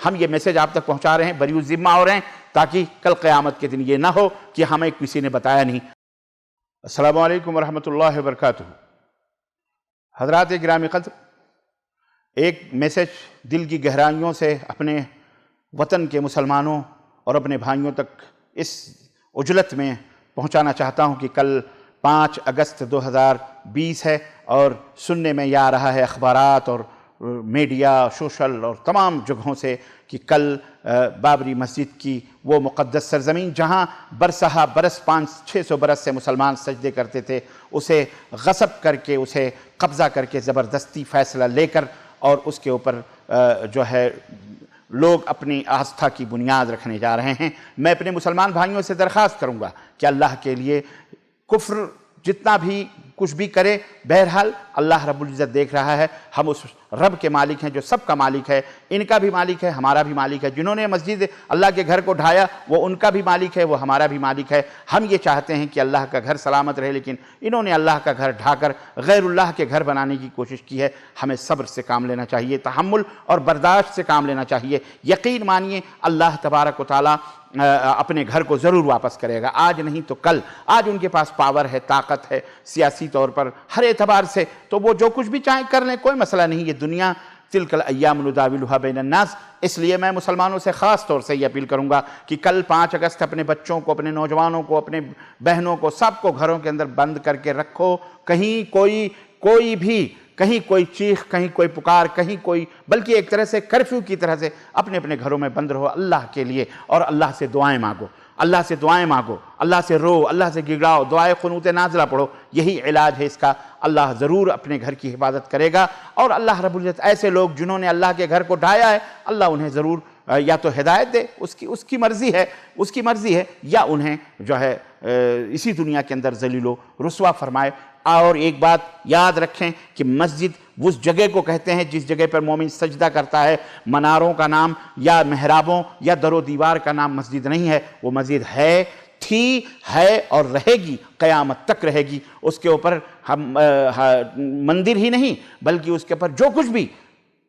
ہم یہ میسیج آپ تک پہنچا رہے ہیں، بری الذمہ ہو رہے ہیں، تاکہ کل قیامت کے دن یہ نہ ہو کہ ہمیں کسی نے بتایا نہیں۔ السلام علیکم ورحمۃ اللہ وبرکاتہ۔ حضرات گرامی قدر، ایک میسیج دل کی گہرائیوں سے اپنے وطن کے مسلمانوں اور اپنے بھائیوں تک اس عجلت میں پہنچانا چاہتا ہوں کہ کل 5 اگست 2020 ہے، اور سننے میں یہ آ رہا ہے اخبارات اور میڈیا، سوشل اور تمام جگہوں سے کہ کل بابری مسجد کی وہ مقدس سرزمین جہاں برسہ برس 500-600 برس سے مسلمان سجدے کرتے تھے، اسے غصب کر کے، اسے قبضہ کر کے زبردستی فیصلہ لے کر، اور اس کے اوپر جو ہے لوگ اپنی آستھا کی بنیاد رکھنے جا رہے ہیں۔ میں اپنے مسلمان بھائیوں سے درخواست کروں گا کہ اللہ کے لیے کفر جتنا بھی کچھ بھی کرے، بہرحال اللہ رب العزت دیکھ رہا ہے۔ ہم اس رب کے مالک ہیں جو سب کا مالک ہے، ان کا بھی مالک ہے، ہمارا بھی مالک ہے۔ جنہوں نے مسجد اللہ کے گھر کو ڈھایا وہ ان کا بھی مالک ہے، وہ ہمارا بھی مالک ہے۔ ہم یہ چاہتے ہیں کہ اللہ کا گھر سلامت رہے، لیکن انہوں نے اللہ کا گھر ڈھا کر غیر اللہ کے گھر بنانے کی کوشش کی ہے۔ ہمیں صبر سے کام لینا چاہیے، تحمل اور برداشت سے کام لینا چاہیے۔ یقین مانیے اللہ تبارک و تعالیٰ اپنے گھر کو ضرور واپس کرے گا، آج نہیں تو کل۔ آج ان کے پاس پاور ہے، طاقت ہے، سیاسی طور پر ہر اعتبار سے، تو وہ جو کچھ بھی چاہیں کر لیں، کوئی مسئلہ نہیں۔ یہ دنیا تلک الایام نداولها بین الناس۔ اس لیے میں مسلمانوں سے خاص طور سے یہ اپیل کروں گا کہ کل 5 اگست اپنے بچوں کو، اپنے نوجوانوں کو، اپنے بہنوں کو، سب کو گھروں کے اندر بند کر کے رکھو۔ کہیں کوئی بھی، کہیں کوئی چیخ، کہیں کوئی پکار، کہیں کوئی، بلکہ ایک طرح سے کرفیو کی طرح سے اپنے اپنے گھروں میں بند رہو اللہ کے لیے، اور اللہ سے دعائیں مانگو، اللہ سے دعائیں مانگو، اللہ سے رو، اللہ سے گڑاؤ، دعائے قنوت نازلہ پڑھو۔ یہی علاج ہے اس کا۔ اللہ ضرور اپنے گھر کی حفاظت کرے گا، اور اللہ رب العزت ایسے لوگ جنہوں نے اللہ کے گھر کو ڈھایا ہے، اللہ انہیں ضرور یا تو ہدایت دے، اس کی مرضی ہے، یا انہیں جو ہے اسی دنیا کے اندر ذلیل و رسوا فرمائے۔ اور ایک بات یاد رکھیں کہ مسجد اس جگہ کو کہتے ہیں جس جگہ پر مومن سجدہ کرتا ہے۔ مناروں کا نام یا محرابوں یا در و دیوار کا نام مسجد نہیں ہے، وہ مسجد ہے، تھی، ہے اور رہے گی، قیامت تک رہے گی۔ اس کے اوپر ہم مندر ہی نہیں بلکہ اس کے اوپر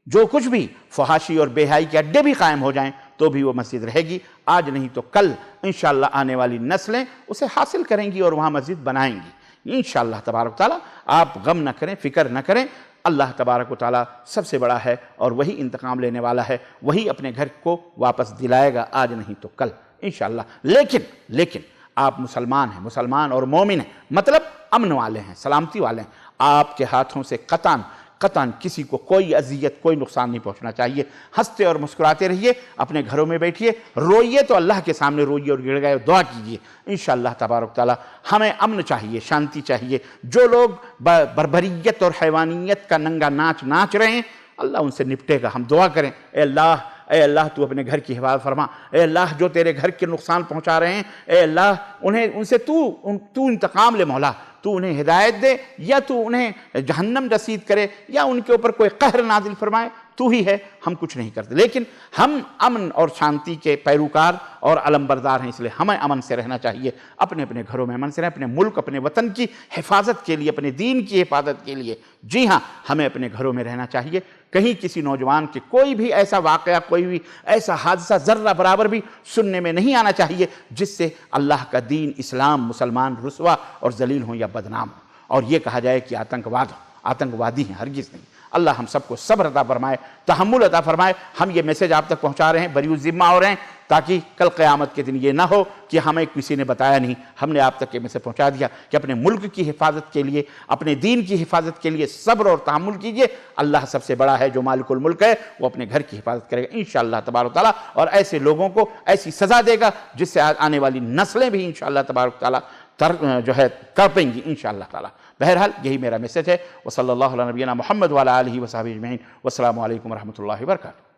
جو کچھ بھی فحاشی اور بے حیائی کے اڈے بھی قائم ہو جائیں تو بھی وہ مسجد رہے گی۔ آج نہیں تو کل انشاءاللہ آنے والی نسلیں اسے حاصل کریں گی اور وہاں مسجد بنائیں گی انشاءاللہ تبارک و تعالیٰ۔ آپ غم نہ کریں، فکر نہ کریں، اللہ تبارک و تعالیٰ سب سے بڑا ہے اور وہی انتقام لینے والا ہے، وہی اپنے گھر کو واپس دلائے گا، آج نہیں تو کل انشاءاللہ۔ لیکن آپ مسلمان ہیں، مسلمان اور مومن ہیں، مطلب امن والے ہیں، سلامتی والے ہیں۔ آپ کے ہاتھوں سے قطعاً کسی کو کوئی اذیت، کوئی نقصان نہیں پہنچنا چاہیے۔ ہنستے اور مسکراتے رہیے، اپنے گھروں میں بیٹھیے، روئیے تو اللہ کے سامنے روئیے اور گڑ گئے دعا کیجیے انشاءاللہ تبارک تعالیٰ۔ ہمیں امن چاہیے، شانتی چاہیے۔ جو لوگ بربریت اور حیوانیت کا ننگا ناچ رہے ہیں، اللہ ان سے نپٹے گا۔ ہم دعا کریں، اے اللہ تو اپنے گھر کی حفاظت فرما۔ اے اللہ جو تیرے گھر کے نقصان پہنچا رہے ہیں، اے اللہ ان سے تو انتقام لے مولا۔ تو انہیں ہدایت دے، یا تو انہیں جہنم رسید کرے، یا ان کے اوپر کوئی قہر نازل فرمائے، تو ہی ہے، ہم کچھ نہیں کرتے۔ لیکن ہم امن اور شانتی کے پیروکار اور علمبردار ہیں، اس لیے ہمیں امن سے رہنا چاہیے، اپنے گھروں میں امن سے رہیں، اپنے ملک، اپنے وطن کی حفاظت کے لیے، اپنے دین کی حفاظت کے لیے، جی ہاں، ہمیں اپنے گھروں میں رہنا چاہیے۔ کہیں کسی نوجوان کے کوئی بھی ایسا واقعہ، کوئی بھی ایسا حادثہ ذرہ برابر بھی سننے میں نہیں آنا چاہیے جس سے اللہ کا دین، اسلام، مسلمان رسوا اور ذلیل ہوں یا بدنام ہوں، اور یہ کہا جائے کہ آتنکوادی ہیں، ہرگز نہیں۔ اللہ ہم سب کو صبر عطا فرمائے، تحمل عطا فرمائے۔ ہم یہ میسیج آپ تک پہنچا رہے ہیں، بری الذمہ ہو رہے ہیں، تاکہ کل قیامت کے دن یہ نہ ہو کہ ہمیں کسی نے بتایا نہیں۔ ہم نے آپ تک یہ میسیج پہنچا دیا کہ اپنے ملک کی حفاظت کے لیے، اپنے دین کی حفاظت کے لیے صبر اور تحمل کیجئے۔ اللہ سب سے بڑا ہے، جو مالک الملک ہے، وہ اپنے گھر کی حفاظت کرے گا انشاءاللہ تبارک و تعالیٰ، اور ایسے لوگوں کو ایسی سزا دے گا جس سے آنے والی نسلیں بھی انشاءاللہ تبارک و تعالیٰ جو ہے تڑپیں گی انشاءاللہ تعالیٰ۔ بہرحال یہی میرا میسیج ہے۔ وصلی اللہ علی نبینا محمد وعلی آلہ وصحبہ اجمعین۔ والسلام علیکم ورحمۃ اللہ وبرکاتہ۔